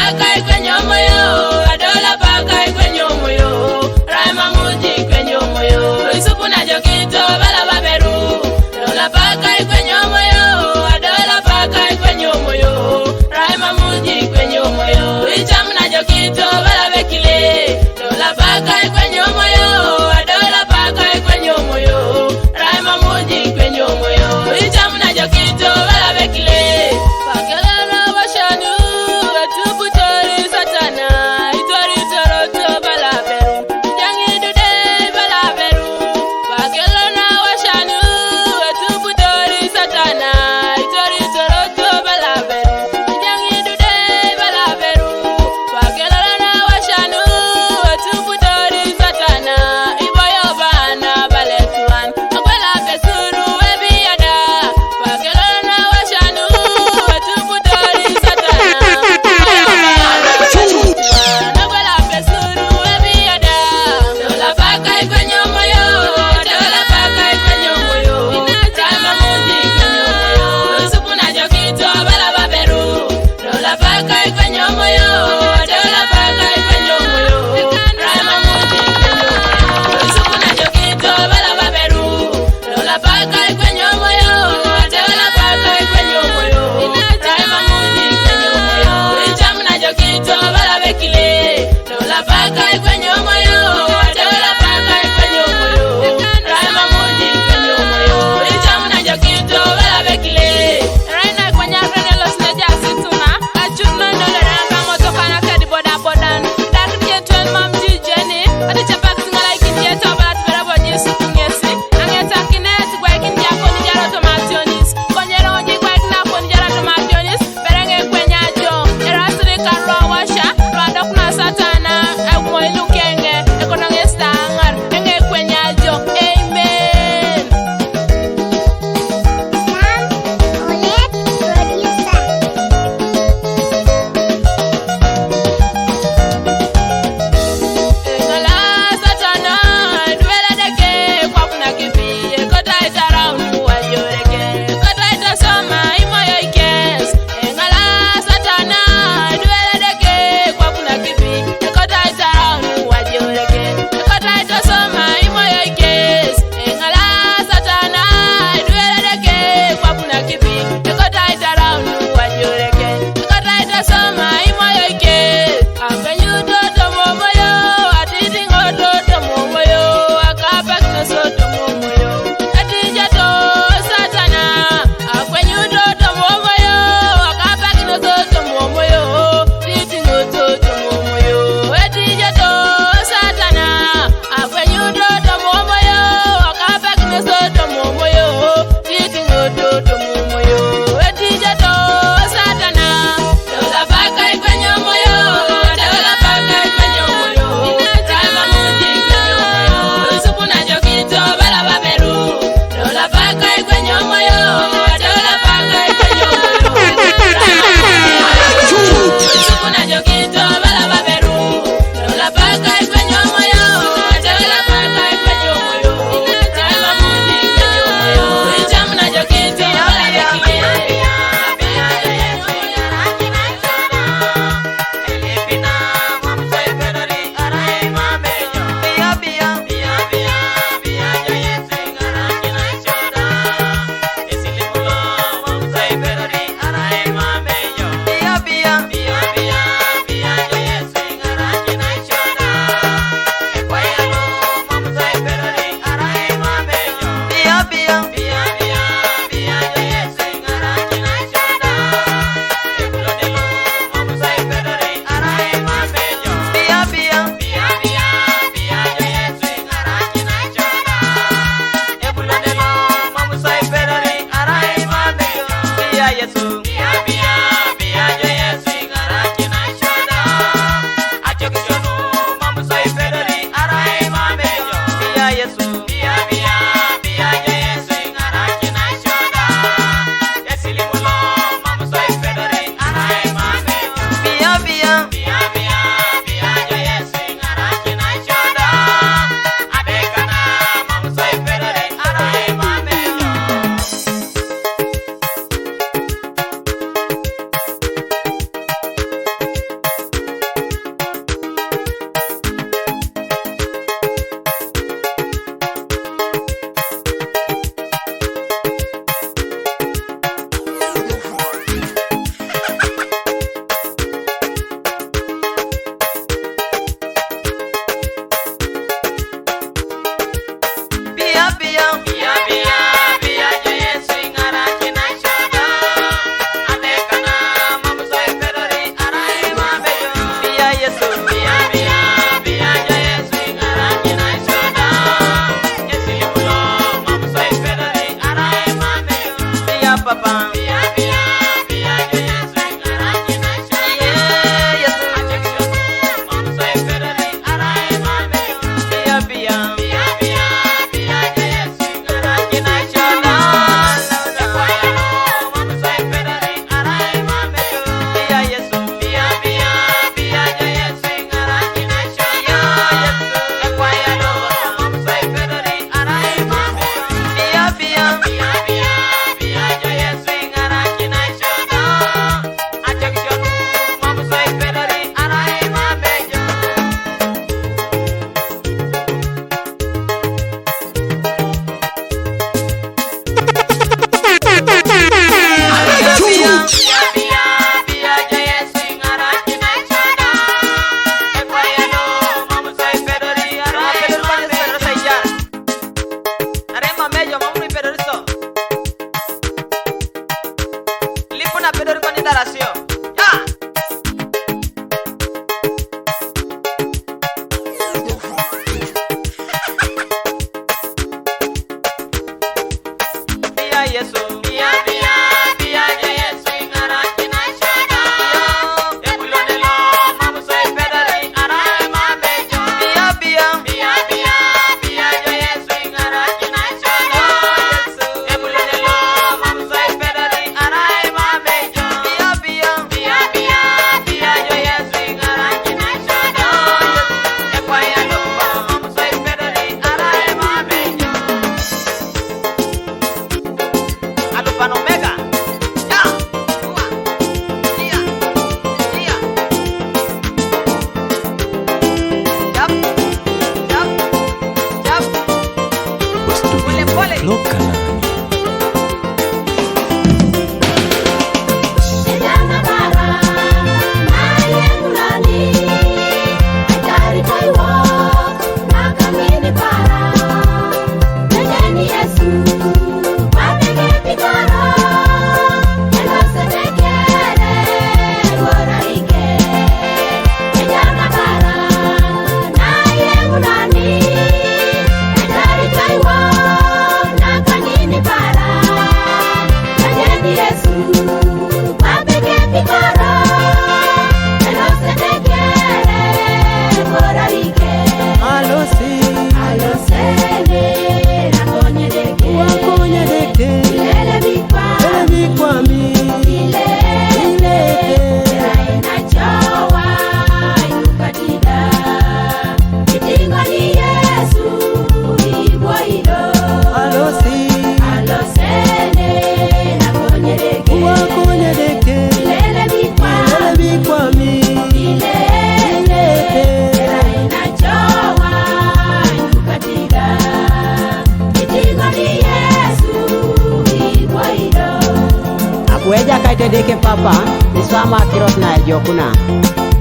paka kwenye moyo, adola paka kwenye moyo, Raima muji kwenye moyo, isupu na jokito bala baberu, dola paka kwenye moyo, adola paka kwenye moyo, Raima muji kwenye moyo, icham na jokito bala bekile, dola paka kwenye moyo, adola paka kwenye moyo, Raima muji kwenye moyo, icham na jokito bala bekile, pakela washanu atubu tori satana itori toroto balaberu jangi dude balaberu pakela na washanu atubu tori satana itori toroto balaberu jangi dude balaberu pakela na washanu atubu tori satana iboyo bana baletuan akwela pesuru ebiada pakela na washanu atubu tori satana Nagola pesuru ebiada dola paka kwenye moyo dola paka kwenye moyo Raima muji kwenye moyo isupu na jokito bala baberu dola paka kwenye moyo dola paka kwenye moyo Raima muji kwenye moyo isupu na jokito bala baberu dola paka kwenye moyo dola paka kwenye moyo Raima muji kwenye moyo icham na jokito bala bekile dola paka kwenye moyo dola paka kwenye moyo Raima muji kwenye moyo icham na jokito bala bekile Raina kwenye frene los neja situna achuno no le ranga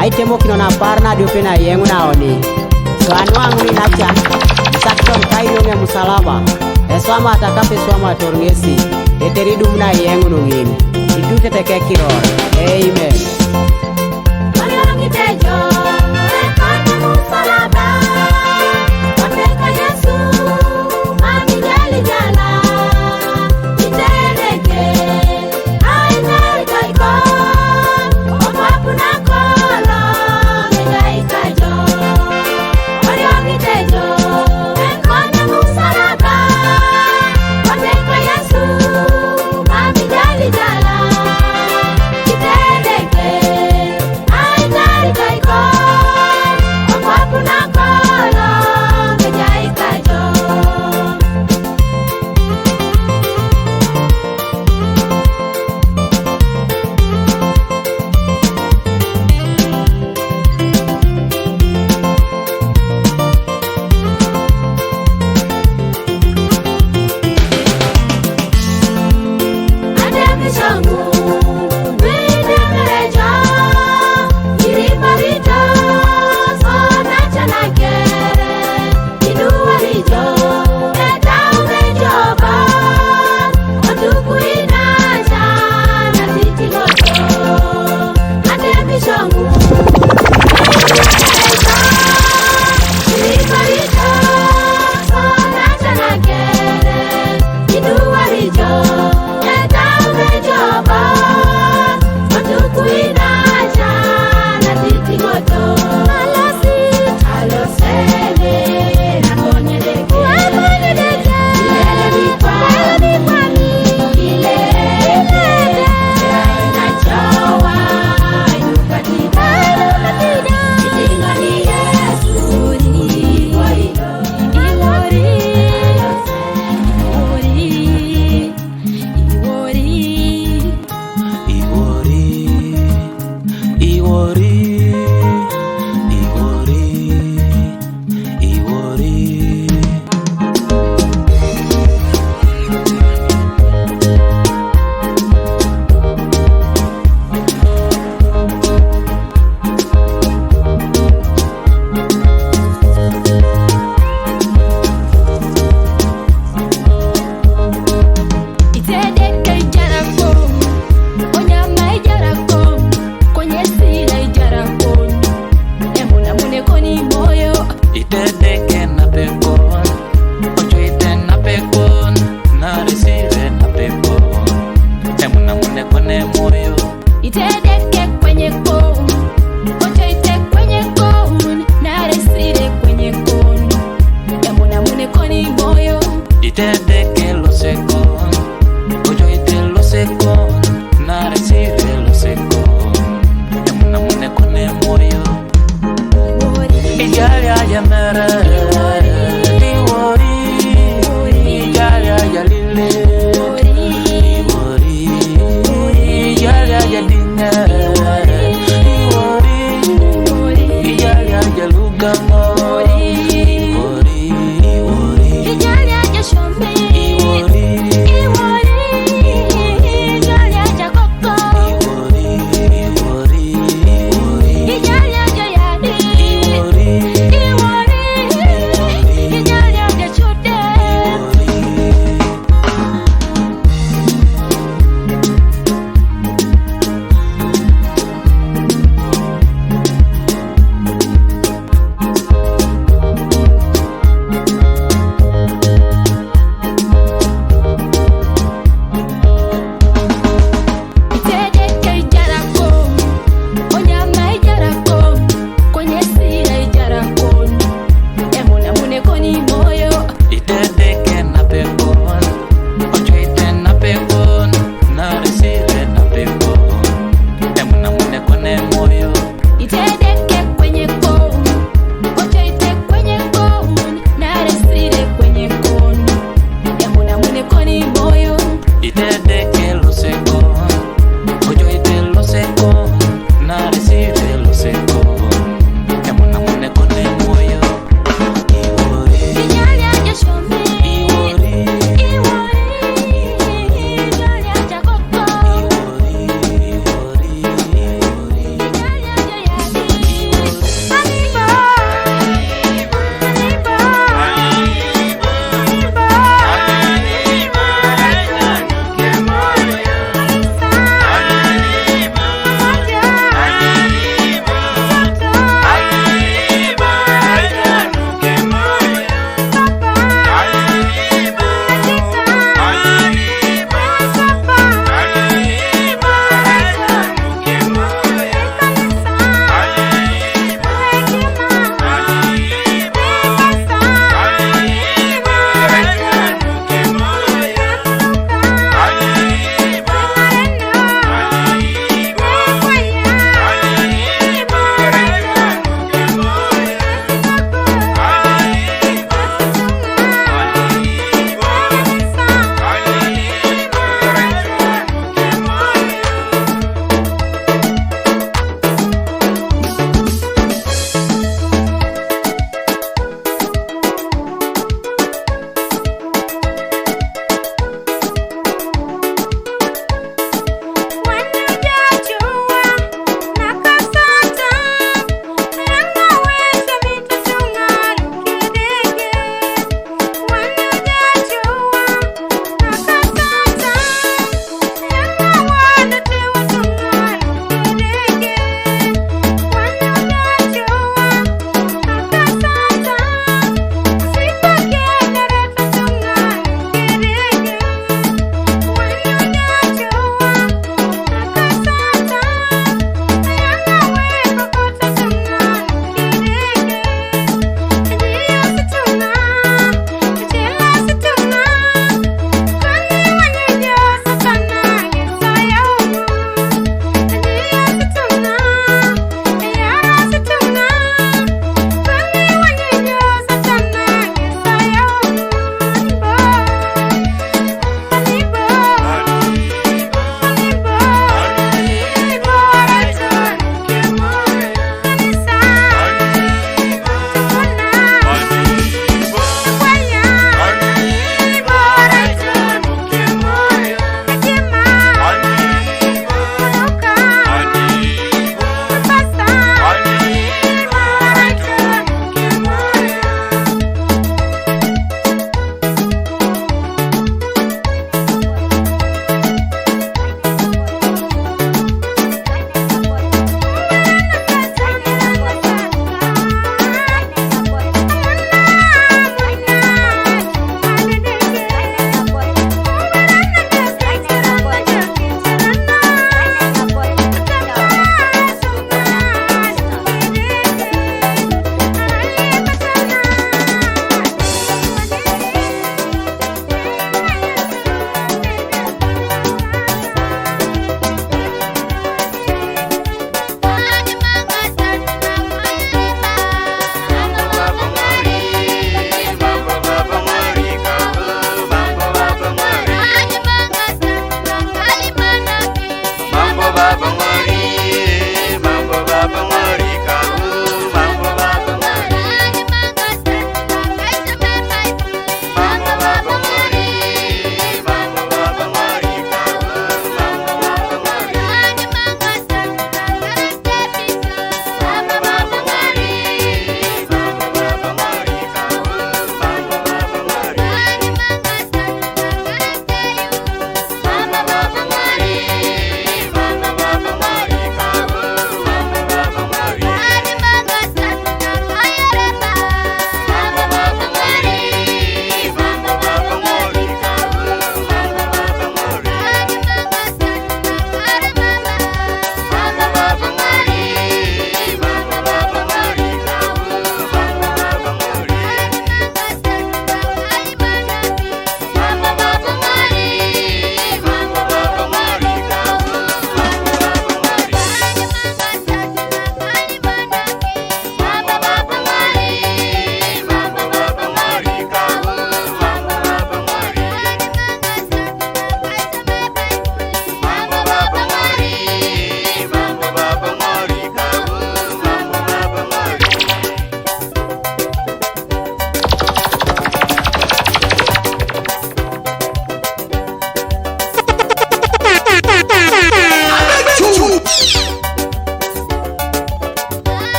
Aitemo kinona parna diopena yengu naoni. So anuangu ni nacha. Sakton kairo nge musalaba. Eswama atakape swama torngesi. Eteridu mna yengu nungin. Itute teke kiror. Amen. Kitendeke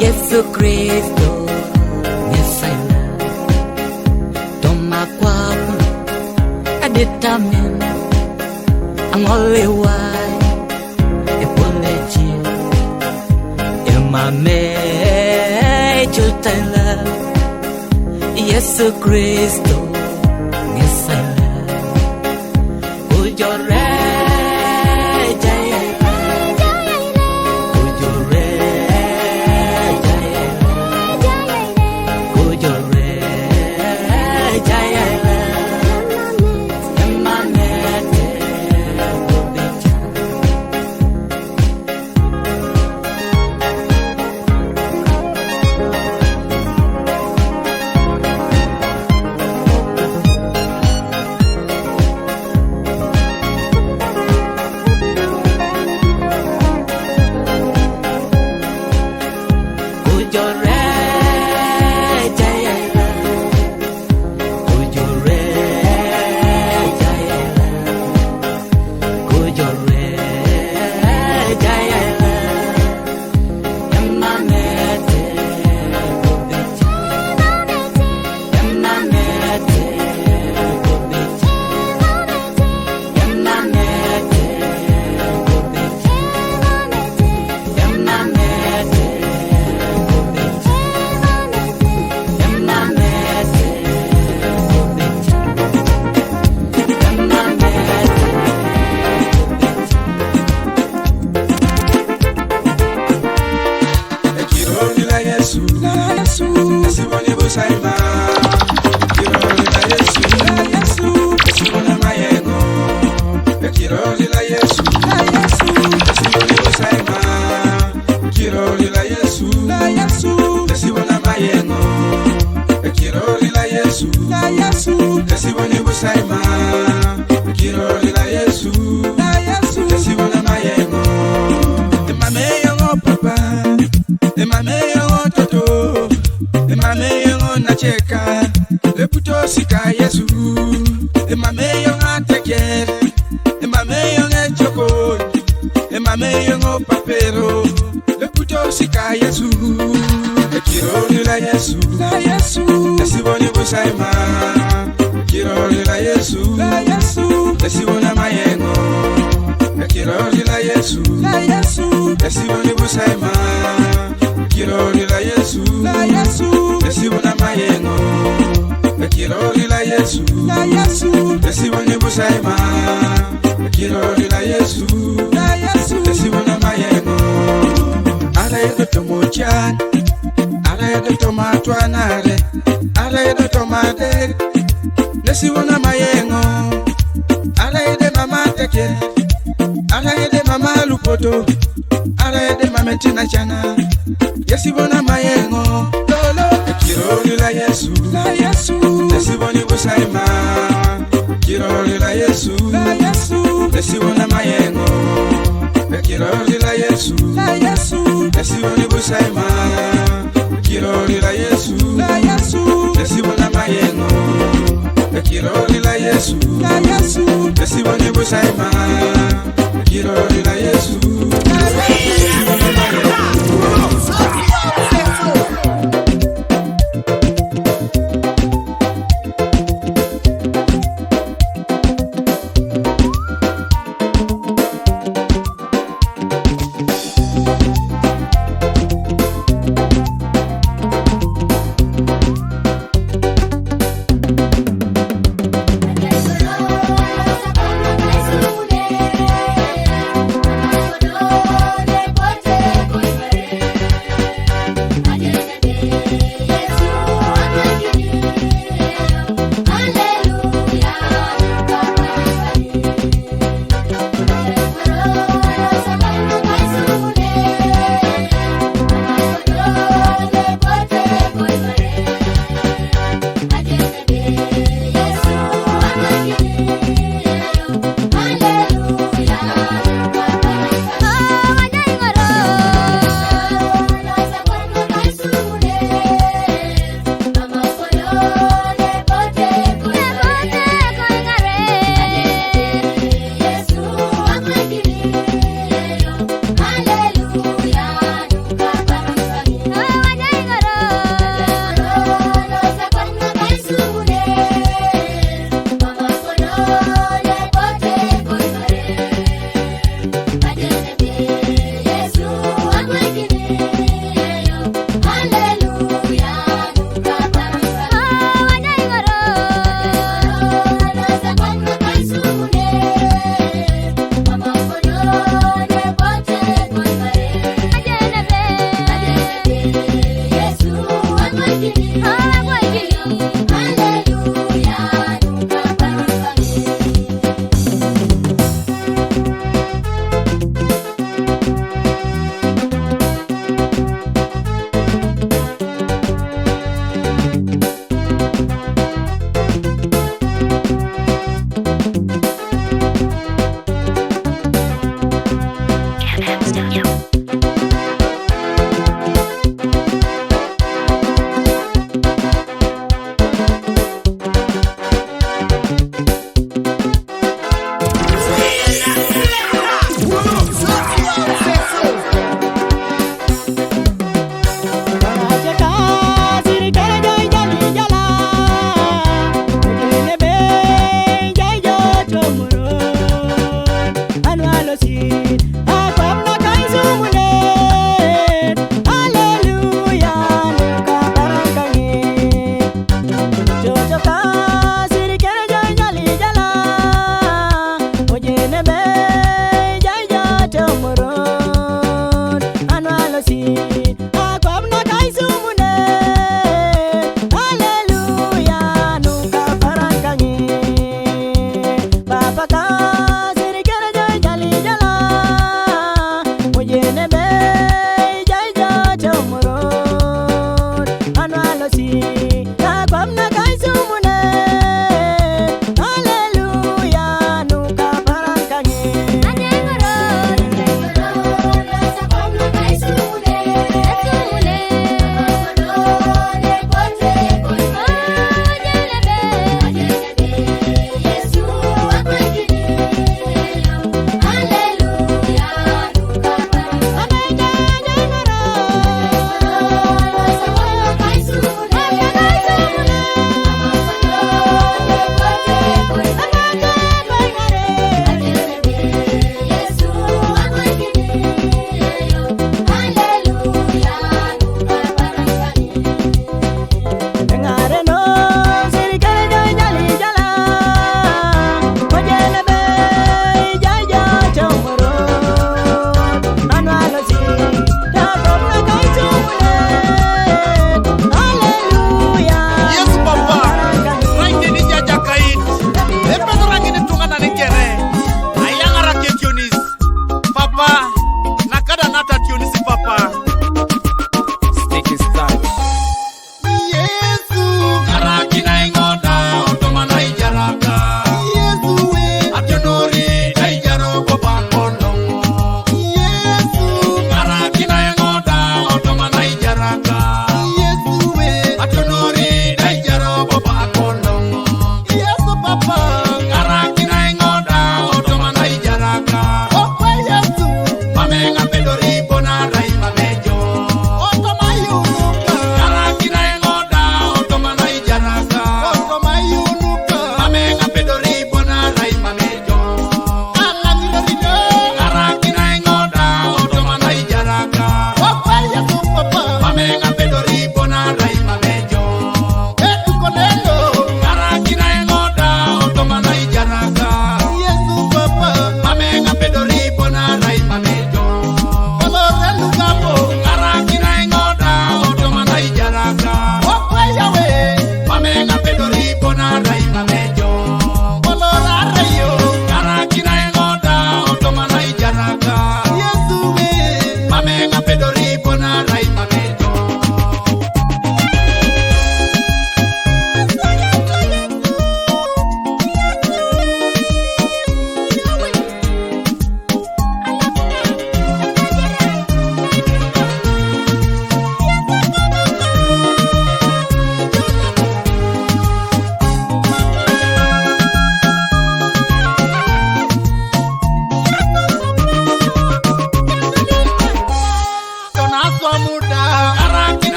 Yesu Kristo Messiah Toma kwapo determine ang only one Epology Emame Chutala Yesu Kristo Messiah Ujore kiroli la Yesu, tesibona mayengo, kiroli la Yesu, tesibona busaima, kiroli la Yesu, tesibona mayengo, kiroli la Yesu, tesibona busaima, kiroli la Yesu, tesibona mayengo, emameyo papa, emameyo toto, emameyo nacheka, leputo sika Yesu, emameyo ateker, emameyo choko, emameyo papero, leputo sika Yesu, kiroli la Yesu, tesiboni busaima, kiroli la Yesu, tesibona mayengo, kiroli la Yesu, tesiboni busaima, kiroli la Yesu, tesibona mayengo, kiroli la Yesu, tesiboni busaima, kiroli la Yesu, tesibona mayengo, ala yedo tomochan, ala yedo tomatwanare, ala yedo tomade, tesibona mayengo, ala yede mama teke, ala yede mama lupoto, ala yede mama tina chana, yesibona mayengo, lolo, kiroli la Yesu, tesiboni busaima, kiroli la Yesu, tesibona mayengo, kiroli la Yesu, tesiboni busaima, kiroli la Yesu, tesibona mayengo, kiroli la Yesu, tesiboni busaima, kiroli la Yesu, tesibona mayengo.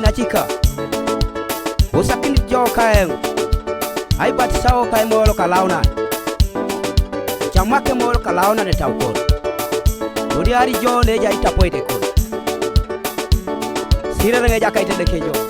kachika usakini jo kaeng ai bat sao kai molo kalauna chamake molo kalauna ne tawko dori ari jo ne ja ita poite ko sira ne ja kaite de kejo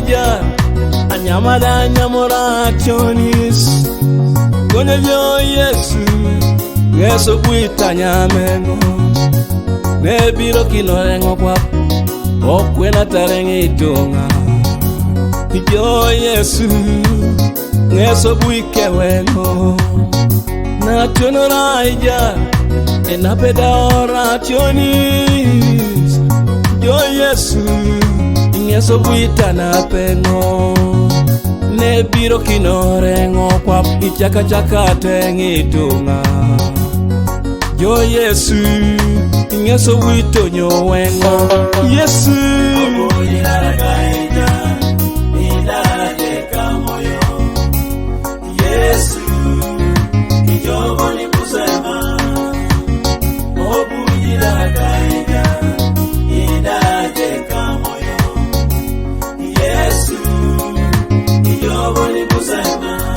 ija anyamada nyamora chonis Kone jo Yesu Yesu buita nyamengo Nebiro kinorengo kwa Okwena tarengi itunga Jo Yesu Yesu buike wengo Na chonora ija Enapeda ora chonis Jo Yesu Yesu buita na pengo Nebiro kinorengo kwa ichaka chaka tengi tunga Jo Yesu Yesu buito nyowengo Yesu Yesu Ijogo ni kusema Obujira kaida Idaje kamoyo Yesu Ijogo ni kusema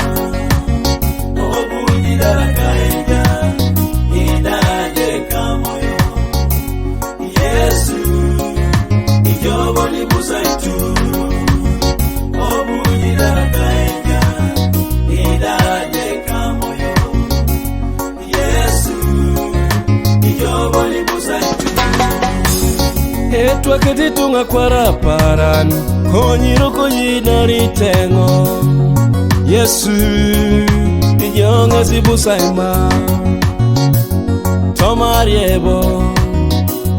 Obujira kaida Idaje kamoyo Yesu Ijogo ni kusaitu Obujira kaida Idaje kamoyo Yesu Ijogo ni kusaitu Etwa ketitunga kwa raparan Konyiro konyinari tengo Yesu Ijonga zibusaima Tomariebo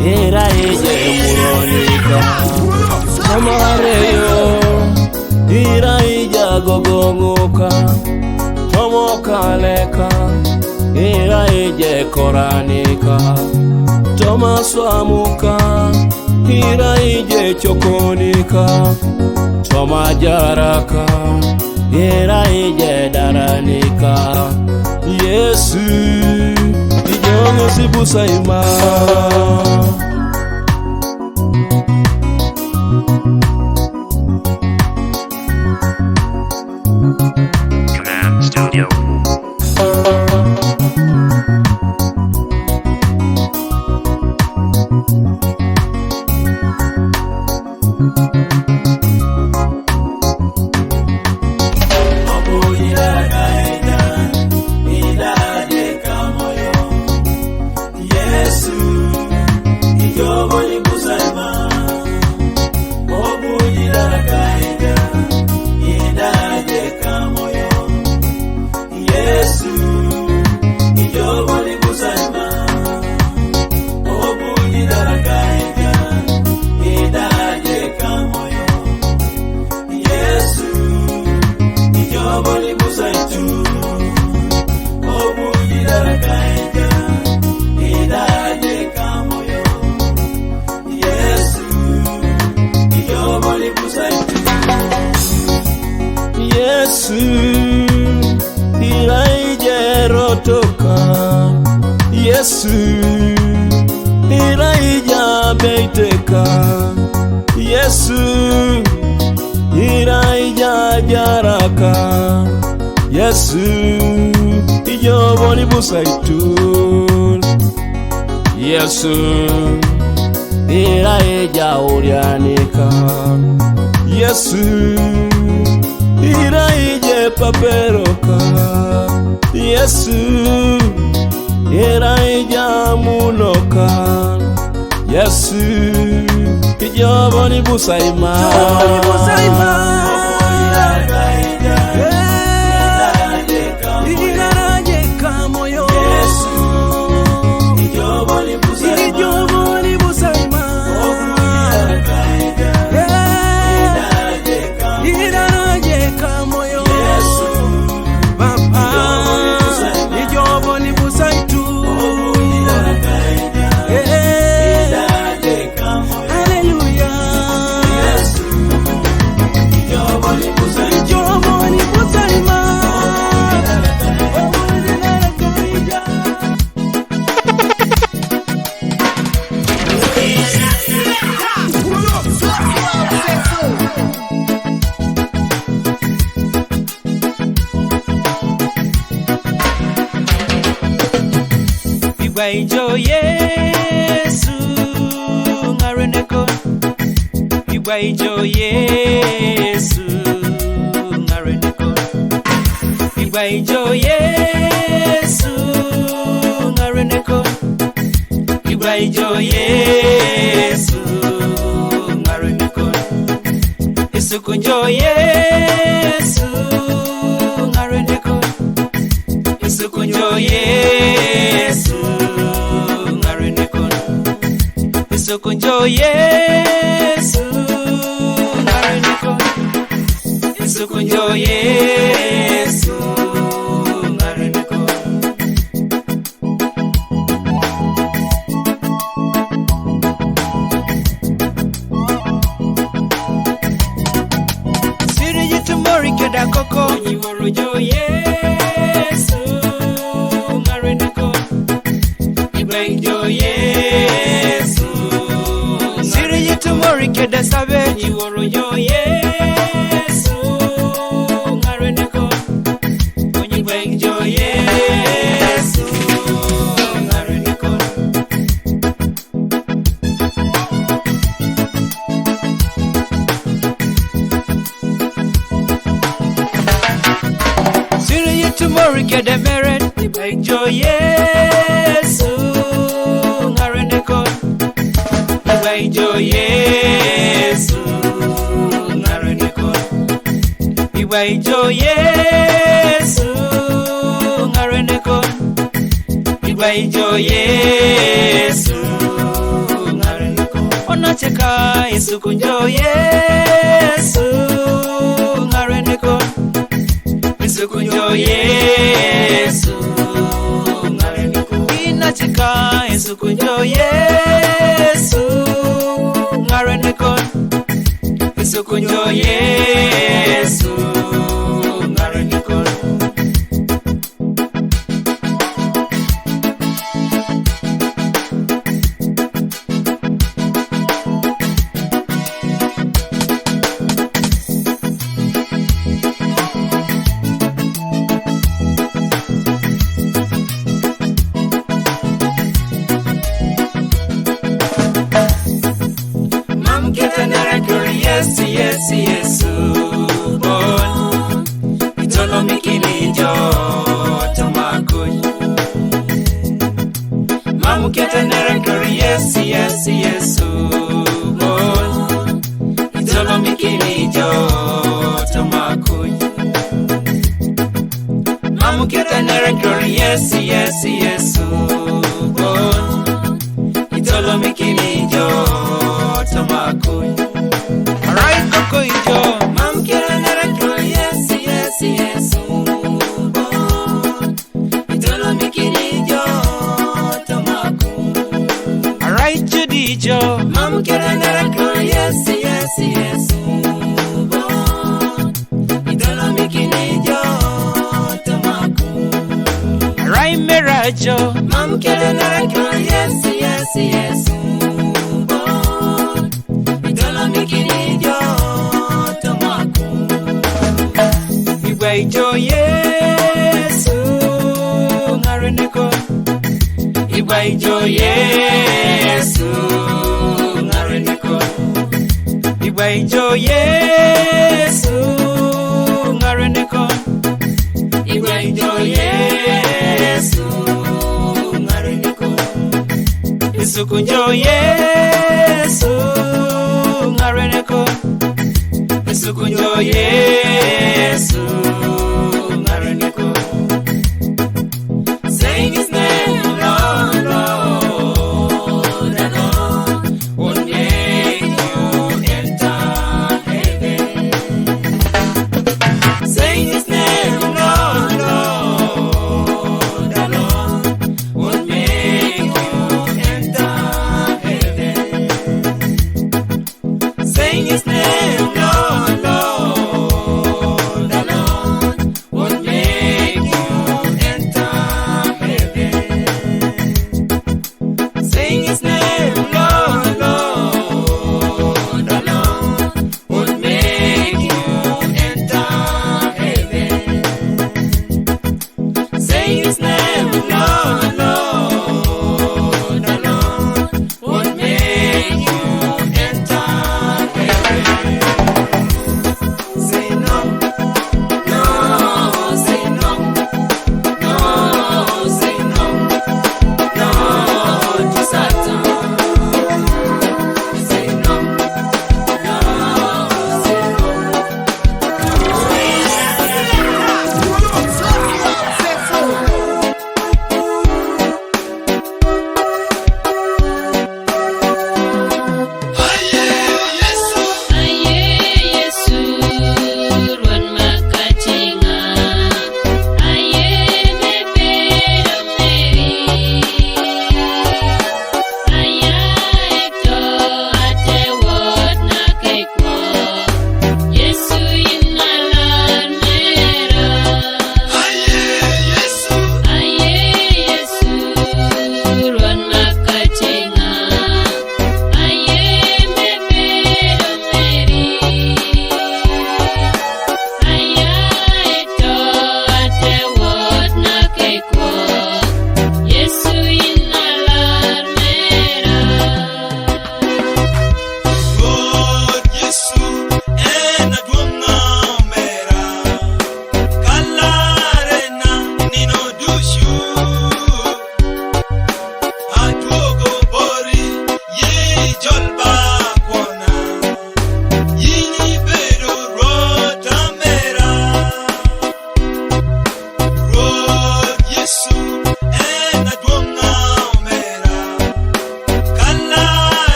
Era ije muronika Tomareyo Ira ija gogonguka Tomokaleka Ira ije koranika Tomaswamuka Ira ije chokonika Tomajaraka Ira ije daranika Yesu Ijonga zibusaima Command Studio. Yesu Iraije rotoka Yesu Iraija beiteka Yesu Iraija jaraka Yesu Ijoboni busaitul Yesu Iraija urianika Yesu Iraije paperoka Yesu Iraija muloka Yesu Ijoboni busaima Iraje kamoyo Yesu Ijoboni busaima Iraje kamoyo Yesu Baba Ijoboni busaitu Hallelujah Yesu Ijoboni busaima Ijo Yesu ngareneko Igwaijo Yesu ngareneko. Igwaijo Yesu ngareneko. Igwaijo Yesu ngareneko. Isukunjo Yesu ngareneko. Isukunjo Yesu ngareneko. Isukunjo Yesu ngareneko. Isukunjo Yesu ngareneko. Siri jitumori keda koko Iworojo Yesu ngareneko. Igwaijo Yesu Siri jitumori keda sabe Iworojo Yesu ngareneko. Igwaijo Yesu ngareneko. Siri yitumori kede meret Igwaijo Yesu ngareneko. Igwaijo Yesu ngareneko. Igwaijo Yesu ngareneko. Igwaijo Yesu ngareneko. Onacheka isukunjo Yesu ngareneko. Isukunjo Yesu ngareneko. Inacheka isukunjo Yesu ngareneko. Isukunjo Yesu ngareneko. Yesu, Yesu, Yesu, bon. Itolo mikilijo tomakuny. Mamu kete nerekuri Yesu, Yesu, Yesu, bon. Itolo mikilijo tomakuny. Mamu kete nerekuri Yesu, Yesu, Yesu, bon. Itolo mikilijo tomakuny. Alright, Koko Ijo. Mam kira nerekro, yes, yes, yes, bon. Itolo mikini jo, tomaku. Alright, Judy Jo. Mam kira nerekro, yes, yes, yes, bon. Itolo mikini jo, tomaku. Alright, Mera Jo. Mam kira nerekro, yes, yes, yes, bon. Itolo mikini jo, tomaku. Igwaijo Yesu ngareneko. Igwaijo Yesu ngareneko. Igwaijo Yesu ngareneko. Igwaijo Yesu ngareneko. Isukunjo Yesu ngareneko. Isukunjo Yesu ngareneko. Sing his name, Lord, Lord, and Lord will make you enter heaven. Sing his name, Lord, Lord, and Lord will make you enter heaven. Sing his name, Lord, Lord, and Lord.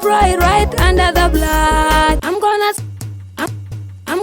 pray right under the blood. I'm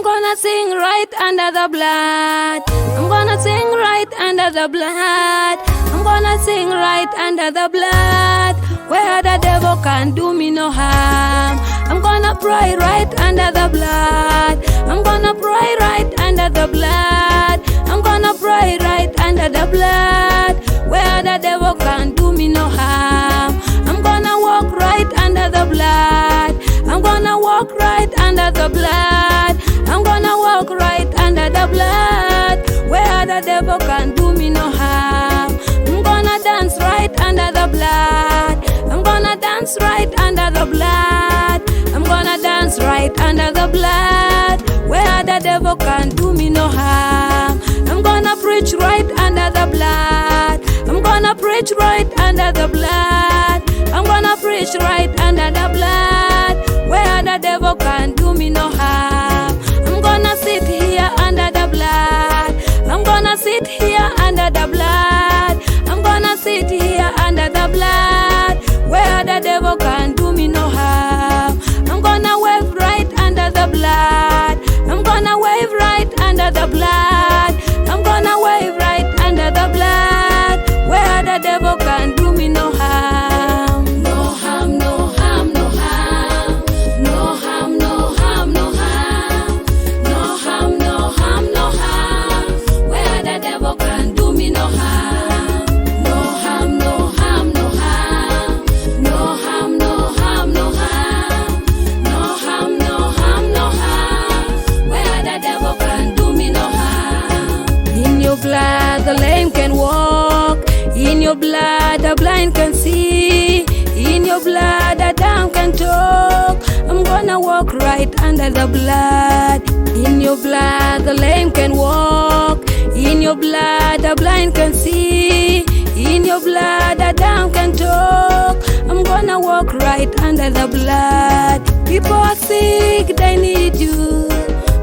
gonna sing right under the blood. I'm gonna sing right under the blood. I'm gonna sing right under the blood, where the devil can't do me no harm. I'm gonna pray right under the blood. I'm gonna pray right under the blood. I'm gonna pray right under the blood, where the devil can't do me no harm. I'm gonna walk right under the blood. I'm gonna walk right under the blood. I'm gonna walk right under the blood, where the devil can't do me no harm. I'm gonna dance right under the blood. I'm gonna dance right under the blood. I'm gonna dance right under the blood, where the devil can't do me no harm. I'm gonna preach right under the blood. I'm gonna preach right under the blood. I'm gonna preach right under the blood, where the devil can't do me no harm. I'm gonna sit here under the blood. I'm gonna sit here under the blood. I'm gonna sit here under the blood, where the devil can't do me no harm. I'm gonna wave right under the blood. I'm gonna wave right under the blood. I'm gonna wave right under the blood, where the devil can't do me no harm. No harm, no harm, no harm. No harm, no harm, no harm. No harm, no harm, no harm, where the devil can't do me no harm. No harm, no harm, no harm. No harm, no harm, no harm. No harm, no harm, no harm, where the devil can't do me no harm. In your blood the lame can walk. In your blood the blind can see. In your blood the dumb can talk. I'm gonna walk right under the blood. In your blood the lame can walk. In your blood the blind can see. In your blood the dumb can talk. I'm gonna walk right under the blood. People are sick, they need you.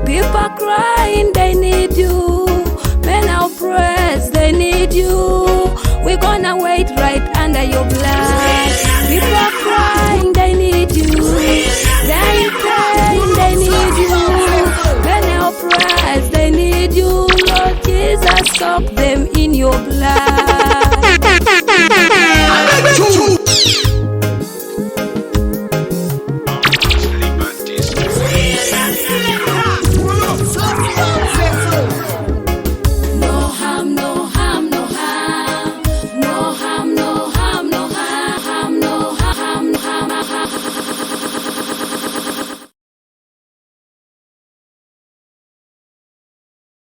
People are crying, they need you. Men are oppressed, they need you. We're gonna wait right under your blood. People are crying, they need you. They're in pain, they need you. Men are oppressed, they need you. Lord Jesus, soak them in your blood.